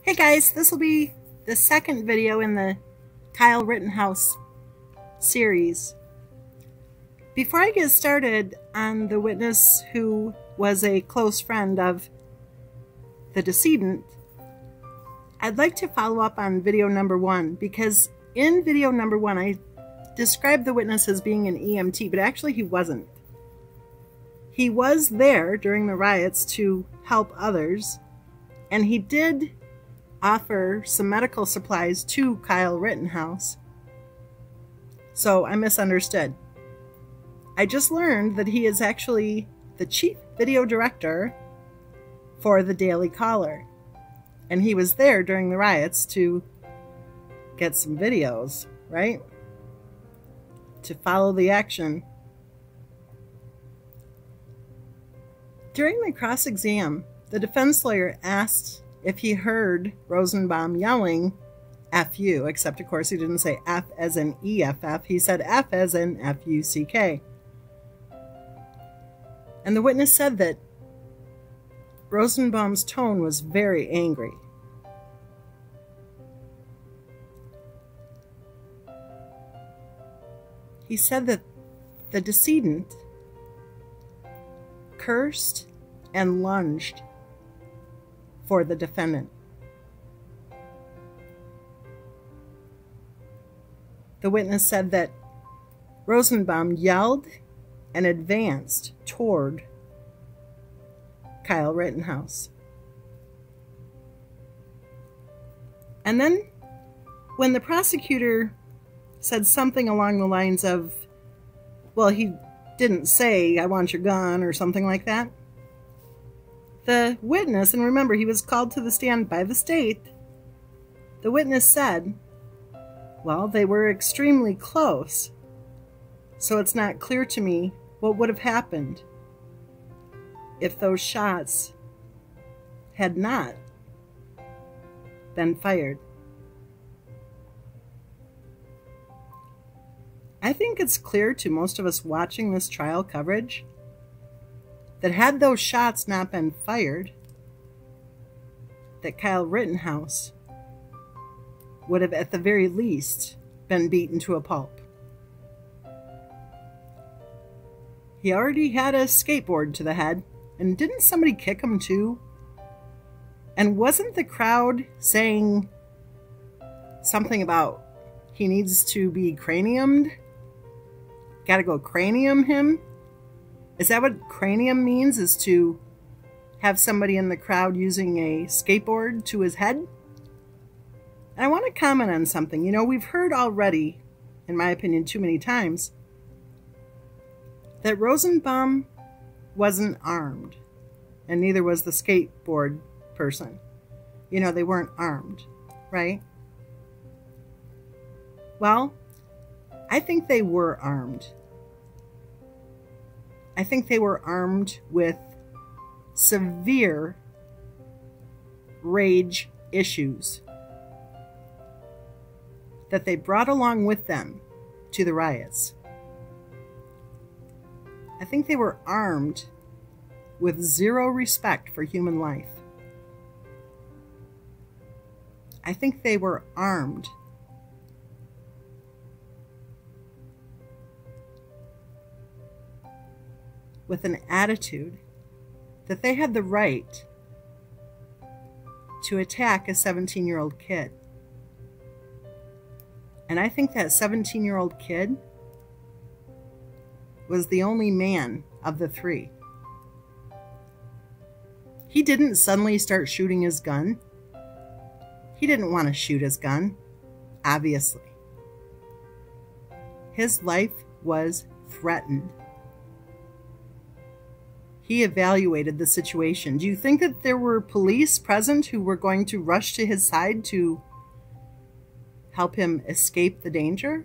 Hey guys, this will be the second video in the Kyle Rittenhouse series. Before I get started on the witness who was a close friend of the decedent, I'd like to follow up on video number 1, because in video number 1 I described the witness as being an EMT, but actually he wasn't. He was there during the riots to help others, and he did offer some medical supplies to Kyle Rittenhouse. So I misunderstood. I just learned that he is actually the chief video director for the Daily Caller, and he was there during the riots to get some videos, right? To follow the action. During the cross-exam, the defense lawyer asked if he heard Rosenbaum yelling F you, except of course he didn't say F as in EFF, he said F as in F-U-C-K. And the witness said that Rosenbaum's tone was very angry. He said that the decedent cursed and lunged for the defendant. The witness said that Rosenbaum yelled and advanced toward Kyle Rittenhouse. And then when the prosecutor said something along the lines of, well, he didn't say, I want your gun, or something like that, the witness, and remember he was called to the stand by the state, the witness said, well, they were extremely close, so it's not clear to me what would have happened if those shots had not been fired. I think it's clear to most of us watching this trial coverage that had those shots not been fired, that Kyle Rittenhouse would have at the very least been beaten to a pulp. He already had a skateboard to the head, and didn't somebody kick him too? And wasn't the crowd saying something about he needs to be craniumed? Gotta go cranium him? Is that what cranium means, is to have somebody in the crowd using a skateboard to his head? And I want to comment on something. You know, we've heard already, in my opinion, too many times, that Rosenbaum wasn't armed, and neither was the skateboard person. You know, they weren't armed, right? Well, I think they were armed. I think they were armed with severe rage issues that they brought along with them to the riots. I think they were armed with zero respect for human life. I think they were armed with an attitude that they had the right to attack a 17-year-old kid. And I think that 17-year-old kid was the only man of the three. He didn't suddenly start shooting his gun. He didn't want to shoot his gun, obviously. His life was threatened. He evaluated the situation. Do you think that there were police present who were going to rush to his side to help him escape the danger?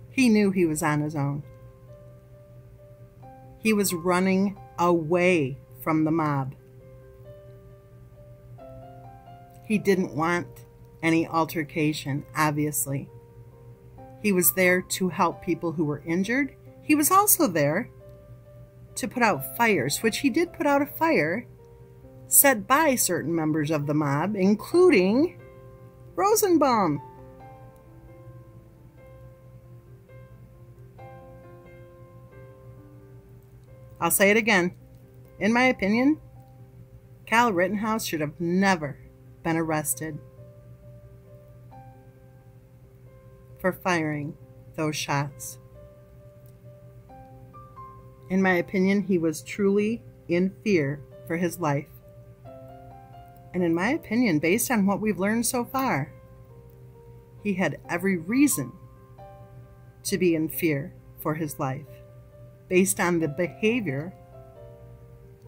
He knew he was on his own. He was running away from the mob. He didn't want any altercation, obviously. He was there to help people who were injured. He was also there to put out fires, which he did put out a fire set by certain members of the mob, including Rosenbaum. I'll say it again. In my opinion, Kyle Rittenhouse should have never been arrested for firing those shots. In my opinion, he was truly in fear for his life. And in my opinion, based on what we've learned so far, he had every reason to be in fear for his life, based on the behavior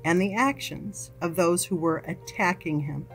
and the actions of those who were attacking him.